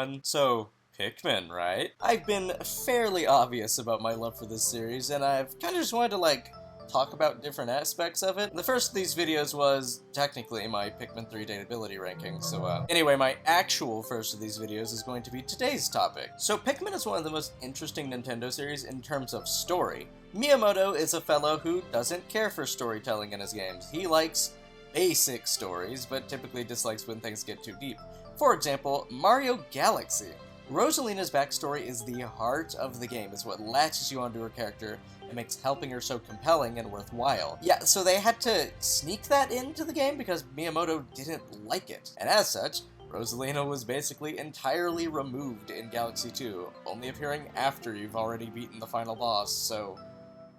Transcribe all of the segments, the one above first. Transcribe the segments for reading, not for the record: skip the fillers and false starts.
everyone. So, Pikmin, right? I've been fairly obvious about my love for this series, and I've kind of just wanted to, talk about different aspects of it. The first of these videos was technically my Pikmin 3 dateability ranking, so anyway, my actual first of these videos is going to be today's topic. So Pikmin is one of the most interesting Nintendo series in terms of story. Miyamoto is a fellow who doesn't care for storytelling in his games. He likes basic stories, but typically dislikes when things get too deep. For example, Mario Galaxy. Rosalina's backstory is the heart of the game. It's what latches you onto her character and makes helping her so compelling and worthwhile. Yeah, so they had to sneak that into the game because Miyamoto didn't like it. And as such, Rosalina was basically entirely removed in Galaxy 2, only appearing after you've already beaten the final boss, so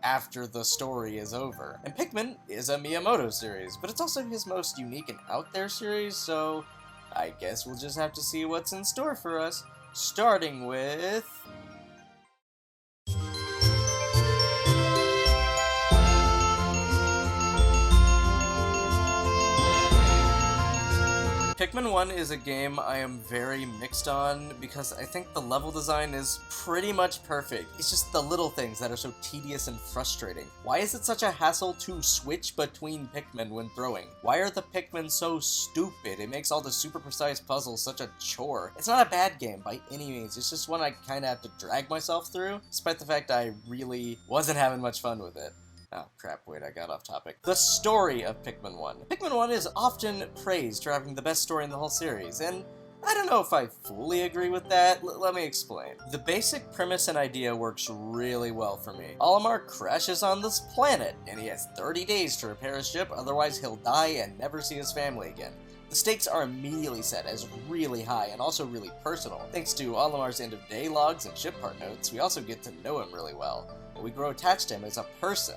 after the story is over. And Pikmin is a Miyamoto series, but it's also his most unique and out there series, so I guess we'll just have to see what's in store for us. Starting with Pikmin 1 is a game I am very mixed on because I think the level design is pretty much perfect. It's just the little things that are so tedious and frustrating. Why is it such a hassle to switch between Pikmin when throwing? Why are the Pikmin so stupid? It makes all the super precise puzzles such a chore. It's not a bad game by any means, it's just one I kinda have to drag myself through, despite the fact I really wasn't having much fun with it. Oh crap, wait, I got off topic. The story of Pikmin 1. Pikmin 1 is often praised for having the best story in the whole series, and I don't know if I fully agree with that. Let me explain. The basic premise and idea works really well for me. Olimar crashes on this planet, and he has 30 days to repair his ship, otherwise he'll die and never see his family again. The stakes are immediately set as really high and also really personal. Thanks to Olimar's end-of-day logs and ship part notes, we also get to know him really well, and we grow attached to him as a person.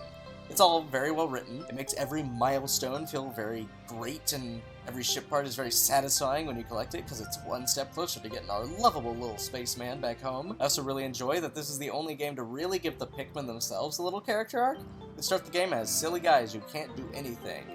It's all very well written. It makes every milestone feel very great, and every ship part is very satisfying when you collect it, because it's one step closer to getting our lovable little spaceman back home. I also really enjoy that this is the only game to really give the Pikmin themselves a little character arc. They start the game as silly guys who can't do anything,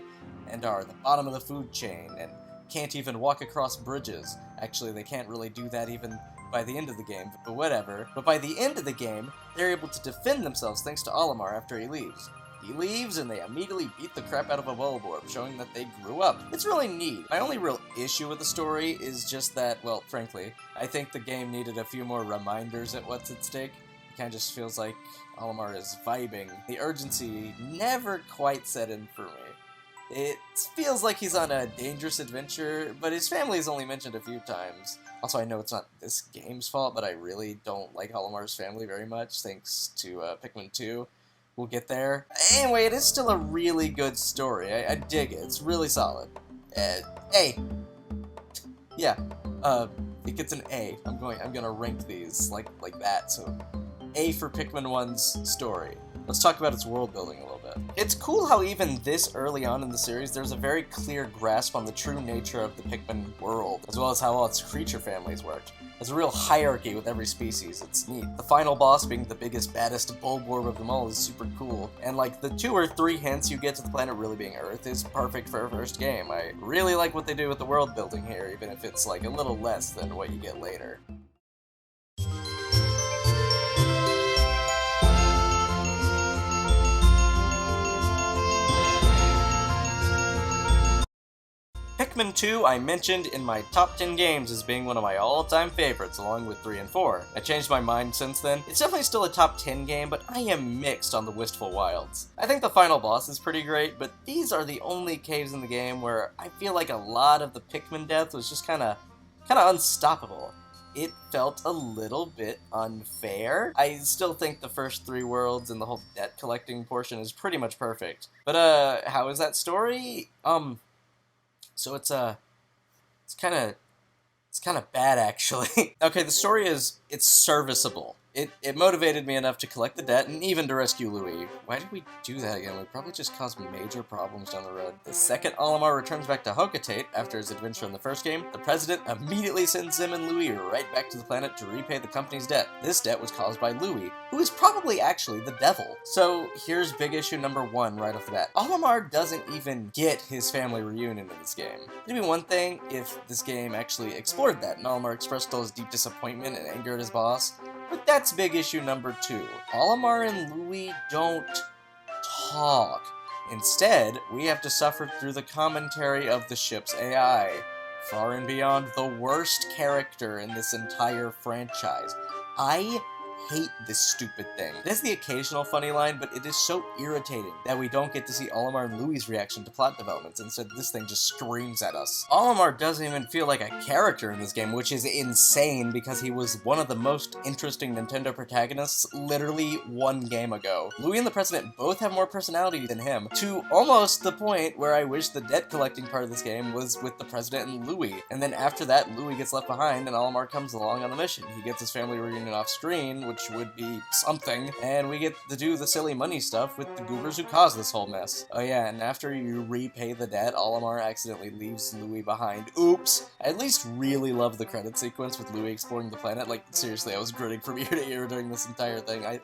and are the bottom of the food chain, and can't even walk across bridges. Actually, they can't really do that even by the end of the game, but whatever. But by the end of the game, they're able to defend themselves thanks to Olimar after he leaves. He leaves, and they immediately beat the crap out of a Bulborb, showing that they grew up. It's really neat. My only real issue with the story is just that, well, frankly, I think the game needed a few more reminders at what's at stake. It kinda just feels like Olimar is vibing. The urgency never quite set in for me. It feels like he's on a dangerous adventure, but his family is only mentioned a few times. Also, I know it's not this game's fault, but I really don't like Olimar's family very much, thanks to Pikmin II. We'll get there. Anyway, it is still a really good story. I dig it. It's really solid. A. Yeah. It gets an A. I'm gonna rank these like that. So, A for Pikmin 1's story. Let's talk about its world building a little bit. It's cool how even this early on in the series, there's a very clear grasp on the true nature of the Pikmin world, as well as how all its creature families worked. There's a real hierarchy with every species. It's neat. The final boss being the biggest, baddest Bulborb of them all is super cool. And the 2 or 3 hints you get to the planet really being Earth is perfect for a first game. I really like what they do with the world building here, even if it's a little less than what you get later. Pikmin 2 I mentioned in my top 10 games as being one of my all-time favorites, along with 3 and 4. I changed my mind since then. It's definitely still a top 10 game, but I am mixed on the Wistful Wilds. I think the final boss is pretty great, but these are the only caves in the game where I feel like a lot of the Pikmin death was just kinda unstoppable. It felt a little bit unfair. I still think the first 3 worlds and the whole debt collecting portion is pretty much perfect. But how is that story? So it's kind of bad, actually. Okay, the story is it's serviceable. It motivated me enough to collect the debt and even to rescue Louis. Why did we do that again? We probably just caused major problems down the road. The second Olimar returns back to Hocotate after his adventure in the first game, the president immediately sends him and Louis right back to the planet to repay the company's debt. This debt was caused by Louis, who is probably actually the devil. So here's big issue number 1 right off the bat. Olimar doesn't even get his family reunion in this game. It'd be one thing if this game actually explored that and Olimar expressed all his deep disappointment and anger at his boss. But that's big issue number 2. Olimar and Louis don't talk. Instead, we have to suffer through the commentary of the ship's AI, far and beyond the worst character in this entire franchise. I hate this stupid thing. It has the occasional funny line, but it is so irritating that we don't get to see Olimar and Louis' reaction to plot developments. Instead, this thing just screams at us. Olimar doesn't even feel like a character in this game, which is insane because he was one of the most interesting Nintendo protagonists literally 1 game ago. Louis and the President both have more personality than him, to almost the point where I wish the debt collecting part of this game was with the President and Louis. And then after that, Louis gets left behind and Olimar comes along on the mission. He gets his family reunion off screen, which would be something, and we get to do the silly money stuff with the goobers who caused this whole mess. Oh yeah, and after you repay the debt, Olimar accidentally leaves Louis behind. Oops! I at least really love the credit sequence with Louis exploring the planet. Like, seriously, I was grinning from ear to ear during this entire thing. I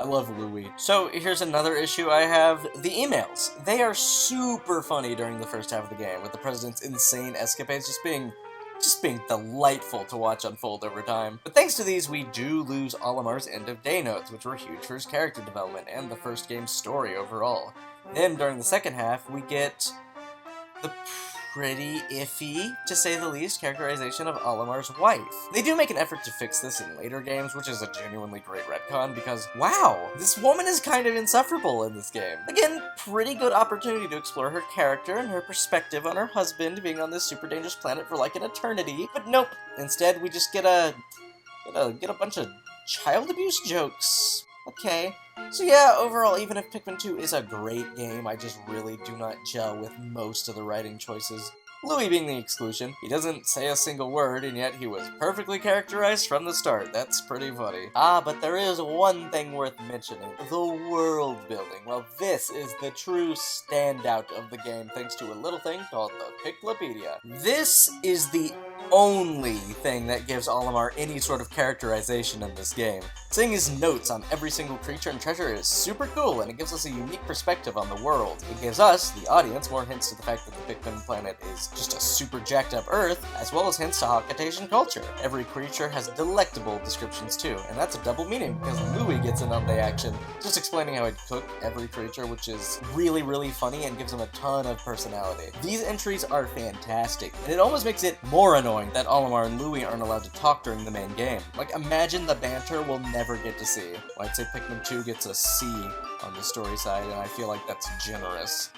love Louis. So here's another issue I have, the emails. They are super funny during the first half of the game, with the President's insane escapades just being delightful to watch unfold over time. But thanks to these, we do lose Olimar's end-of-day notes, which were huge for his character development and the first game's story overall. Then, during the second half, we get the pretty iffy, to say the least, characterization of Olimar's wife. They do make an effort to fix this in later games, which is a genuinely great retcon, because, wow, this woman is kind of insufferable in this game. Again, pretty good opportunity to explore her character and her perspective on her husband being on this super dangerous planet for like an eternity, but nope. Instead, we just get a bunch of child abuse jokes. Okay. So yeah, overall, even if Pikmin II is a great game, I just really do not gel with most of the writing choices. Louis being the exclusion. He doesn't say a single word, and yet he was perfectly characterized from the start. That's pretty funny. But there is one thing worth mentioning. The world building. Well, this is the true standout of the game, thanks to a little thing called the Piklopedia. This is the only thing that gives Olimar any sort of characterization in this game. Seeing his notes on every single creature and treasure is super cool, and it gives us a unique perspective on the world. It gives us, the audience, more hints to the fact that the Pikmin planet is just a super jacked up Earth, as well as hints to Hocotation culture. Every creature has delectable descriptions too, and that's a double meaning because Louis gets in on the action, just explaining how he'd cook every creature, which is really, really funny and gives him a ton of personality. These entries are fantastic, and it almost makes it more annoying that Olimar and Louis aren't allowed to talk during the main game. Like, imagine the banter we'll never get to see. Well, I'd say Pikmin II gets a C on the story side, and I feel like that's generous.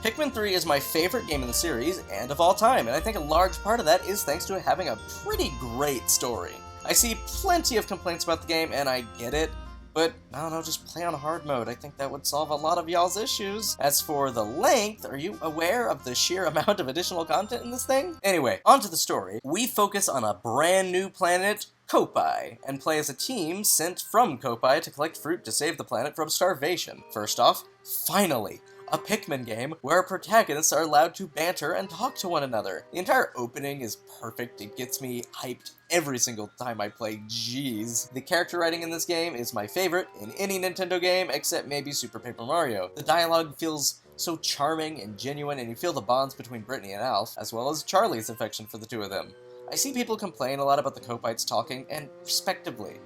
Pikmin III is my favorite game in the series, and of all time, and I think a large part of that is thanks to it having a pretty great story. I see plenty of complaints about the game, and I get it, but I don't know, just play on hard mode. I think that would solve a lot of y'all's issues. As for the length, are you aware of the sheer amount of additional content in this thing? Anyway, onto the story. We focus on a brand new planet, Kopai, and play as a team sent from Kopai to collect fruit to save the planet from starvation. First off, finally, a Pikmin game where our protagonists are allowed to banter and talk to one another. The entire opening is perfect. It gets me hyped every single time I play. Jeez. The character writing in this game is my favorite in any Nintendo game except maybe Super Paper Mario. The dialogue feels so charming and genuine, and you feel the bonds between Brittany and Alf, as well as Charlie's affection for the two of them. I see people complain a lot about the Kopaites talking, and respectively,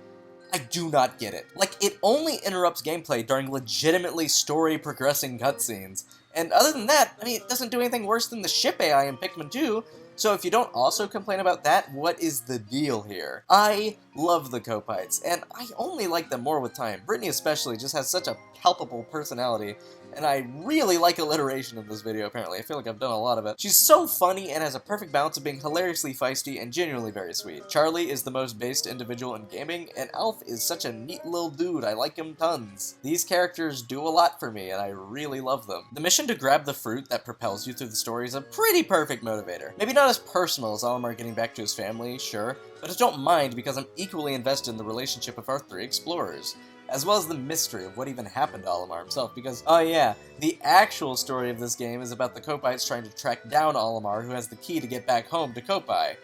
I do not get it. Like, it only interrupts gameplay during legitimately story-progressing cutscenes. And other than that, I mean, it doesn't do anything worse than the ship AI in Pikmin II, so if you don't also complain about that, what is the deal here? I love the Kopaites, and I only like them more with time. Brittany especially just has such a palpable personality, and I really like alliteration in this video, apparently. I feel like I've done a lot of it. She's so funny and has a perfect balance of being hilariously feisty and genuinely very sweet. Charlie is the most based individual in gaming, and Alf is such a neat little dude. I like him tons. These characters do a lot for me, and I really love them. The mission to grab the fruit that propels you through the story is a pretty perfect motivator. Maybe not as personal as Olimar getting back to his family, sure, but I don't mind because I'm equally invested in the relationship of our three explorers, as well as the mystery of what even happened to Olimar himself, because, oh yeah, the actual story of this game is about the Kopites trying to track down Olimar, who has the key to get back home to Kopai.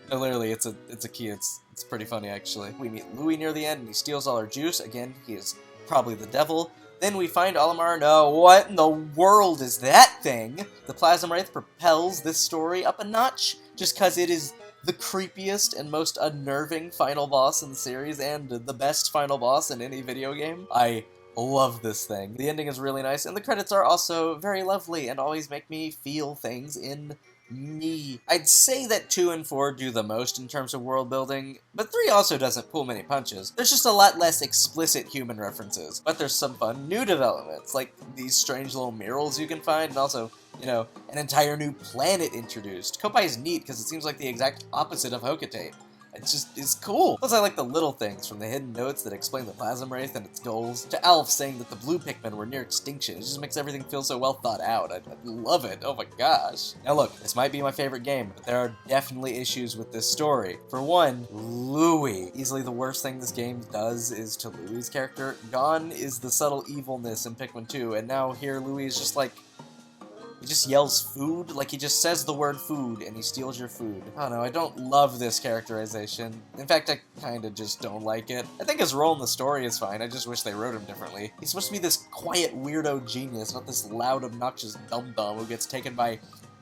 No, literally, it's a key. It's pretty funny, actually. We meet Louis near the end, and he steals all our juice. Again, he is probably the devil. Then we find Olimar, no, what in the world is that thing? The Plasma Wraith propels this story up a notch, just because it is the creepiest and most unnerving final boss in the series, and the best final boss in any video game. I love this thing. The ending is really nice, and the credits are also very lovely, and always make me feel things in me. I'd say that 2 and 4 do the most in terms of world building, but 3 also doesn't pull many punches. There's just a lot less explicit human references, but there's some fun new developments, like these strange little murals you can find, and also, you know, an entire new planet introduced. Kopai is neat because it seems like the exact opposite of Hocotate. It's cool. Plus, I like the little things, from the hidden notes that explain the Plasma Wraith and its goals, to Alf saying that the blue Pikmin were near extinction. It just makes everything feel so well thought out. I love it. Oh my gosh. Now look, this might be my favorite game, but there are definitely issues with this story. For one, Louis. Easily the worst thing this game does is to Louis' character. Gone is the subtle evilness in Pikmin II, and now here Louis is just like, he just yells food, like he just says the word food and he steals your food. I don't know, I don't love this characterization. In fact, I kinda just don't like it. I think his role in the story is fine, I just wish they wrote him differently. He's supposed to be this quiet weirdo genius, not this loud, obnoxious dum-dum who gets taken by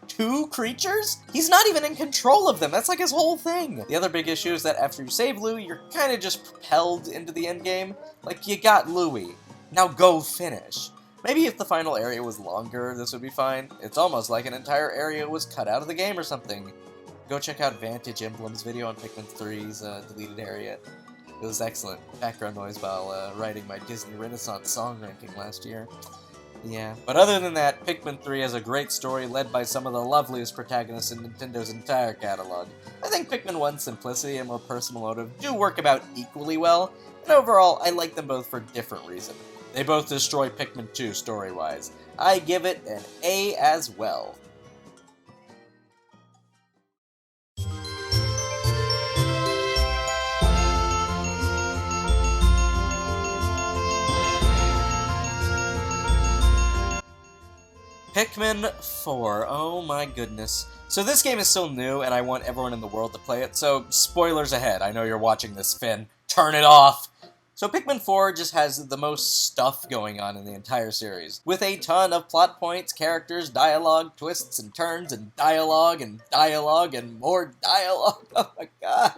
2 creatures? He's not even in control of them, that's like his whole thing. The other big issue is that after you save Louis, you're kinda just propelled into the endgame. Like, you got Louis, now go finish. Maybe if the final area was longer, this would be fine. It's almost like an entire area was cut out of the game or something. Go check out Vantage Emblem's video on Pikmin III's deleted area. It was excellent. Background noise while writing my Disney Renaissance song ranking last year. Yeah. But other than that, Pikmin III has a great story led by some of the loveliest protagonists in Nintendo's entire catalog. I think Pikmin 1's simplicity and more personal motive do work about equally well, and overall, I like them both for different reasons. They both destroy Pikmin 2 story-wise. I give it an A as well. Pikmin 4, oh my goodness. So this game is still new, and I want everyone in the world to play it, so spoilers ahead. I know you're watching this, Finn. Turn it off! So Pikmin 4 just has the most stuff going on in the entire series, with a ton of plot points, characters, dialogue, twists and turns, and dialogue, and more dialogue. Oh my god.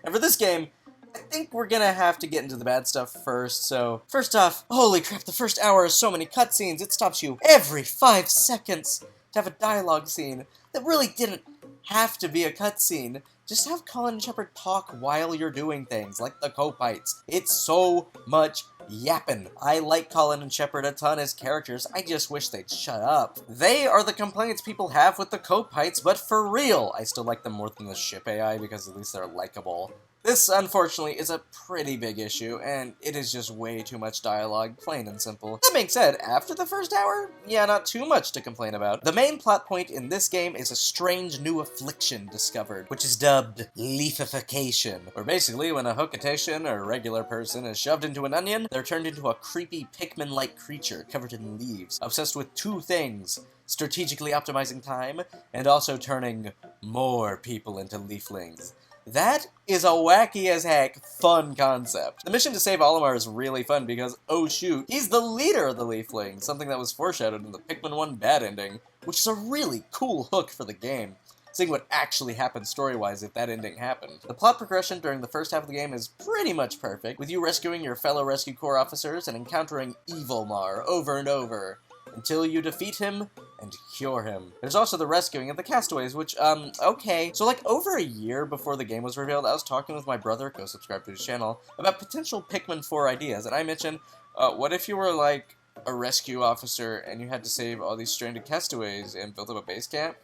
And for this game, I think we're gonna have to get into the bad stuff first, so first off, holy crap, the first hour has so many cutscenes, it stops you every 5 seconds to have a dialogue scene that really didn't have to be a cutscene. Just have Colin and Shepard talk while you're doing things, like the Kopites. It's so much yappin'. I like Colin and Shepard a ton as characters, I just wish they'd shut up. They are the complaints people have with the Kopites, but for real! I still like them more than the ship AI because at least they're likable. This, unfortunately, is a pretty big issue, and it is just way too much dialogue, plain and simple. That being said, after the first hour, yeah, not too much to complain about. The main plot point in this game is a strange new affliction discovered, which is dubbed leafification, where basically when a Hocotation, or regular person, is shoved into an onion, they're turned into a creepy Pikmin-like creature covered in leaves, obsessed with 2 things: strategically optimizing time, and also turning more people into leaflings. That is a wacky as heck fun concept. The mission to save Olimar is really fun because, oh shoot, he's the leader of the Leaflings, something that was foreshadowed in the Pikmin 1 bad ending, which is a really cool hook for the game, seeing what actually happened story-wise if that ending happened. The plot progression during the first half of the game is pretty much perfect, with you rescuing your fellow Rescue Corps officers and encountering Evil Mar over and over, until you defeat him and cure him. There's also the rescuing of the castaways, which, okay. So, like, over a year before the game was revealed, I was talking with my brother, go subscribe to his channel, about potential Pikmin 4 ideas, and I mentioned, what if you were, like, a rescue officer, and you had to save all these stranded castaways and build up a base camp.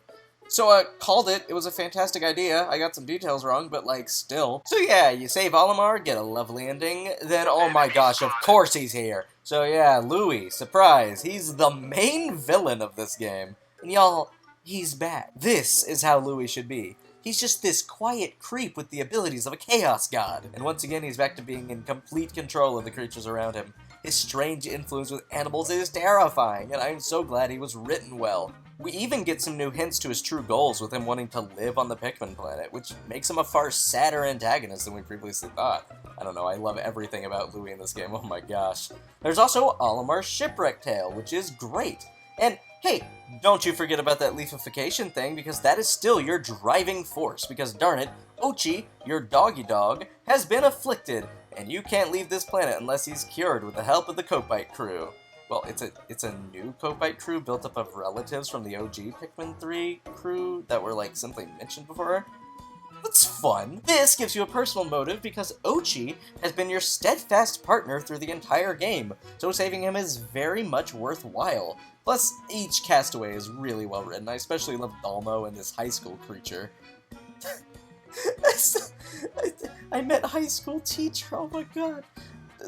So I called it. It was a fantastic idea. I got some details wrong, but like still. So yeah, you save Olimar, get a lovely ending. Then oh my gosh, of course he's here. So yeah, Louis, surprise. He's the main villain of this game. And y'all, he's back. This is how Louis should be. He's just this quiet creep with the abilities of a chaos god. And once again, he's back to being in complete control of the creatures around him. His strange influence with animals is terrifying, and I'm so glad he was written well. We even get some new hints to his true goals with him wanting to live on the Pikmin planet, which makes him a far sadder antagonist than we previously thought. I don't know, I love everything about Louis in this game, oh my gosh. There's also Olimar's shipwreck tale, which is great. And hey, don't you forget about that leafification thing, because that is still your driving force, because darn it, Ochi, your doggy dog, has been afflicted, and you can't leave this planet unless he's cured with the help of the Kopite crew. Well, it's a new Kopite crew built up of relatives from the OG Pikmin III crew that were like simply mentioned before. That's fun. This gives you a personal motive because Ochi has been your steadfast partner through the entire game, so saving him is very much worthwhile. Plus, each castaway is really well written. I especially love Dalmo and this high school creature. I met high school teacher, oh my god.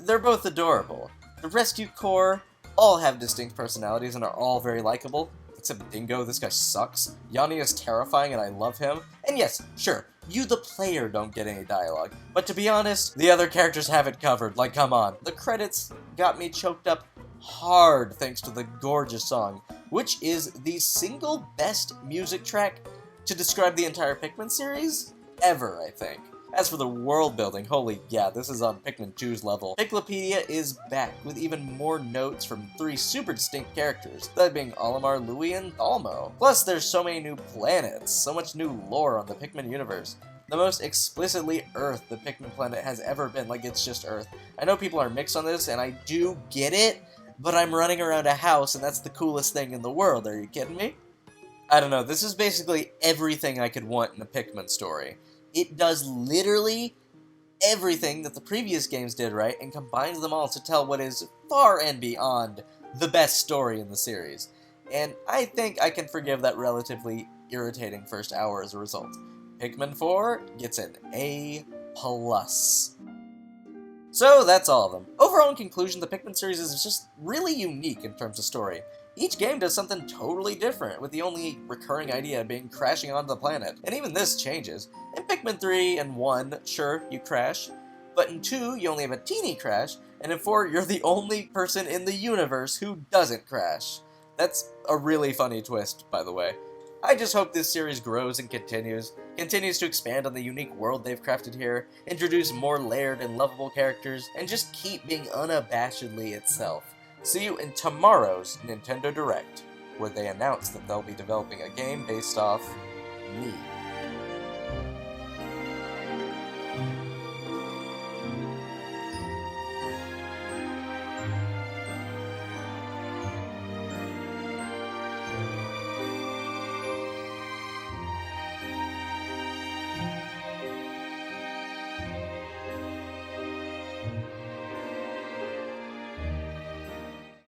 They're both adorable. The rescue corps all have distinct personalities and are all very likable. Except Dingo, this guy sucks. Yanni is terrifying and I love him. And yes, sure, you the player don't get any dialogue. But to be honest, the other characters have it covered, like come on. The credits got me choked up hard thanks to the gorgeous song, which is the single best music track to describe the entire Pikmin series ever, I think. As for the world building, holy yeah, this is on Pikmin II's level. Piklopedia is back with even more notes from 3 super distinct characters, that being Olimar, Louis, and Dalmo. Plus, there's so many new planets, so much new lore on the Pikmin universe. The most explicitly Earth the Pikmin planet has ever been, like it's just Earth. I know people are mixed on this, and I do get it, but I'm running around a house, and that's the coolest thing in the world, are you kidding me? I don't know, this is basically everything I could want in a Pikmin story. It does literally everything that the previous games did right and combines them all to tell what is far and beyond the best story in the series. And I think I can forgive that relatively irritating first hour as a result. Pikmin IV gets an A+. So that's all of them. Overall, in conclusion, the Pikmin series is just really unique in terms of story. Each game does something totally different, with the only recurring idea being crashing onto the planet, and even this changes. In Pikmin 3 and 1, sure, you crash, but in 2, you only have a teeny crash, and in 4, you're the only person in the universe who doesn't crash. That's a really funny twist, by the way. I just hope this series grows and continues to expand on the unique world they've crafted here, introduce more layered and lovable characters, and just keep being unabashedly itself. See you in tomorrow's Nintendo Direct, where they announce that they'll be developing a game based off me.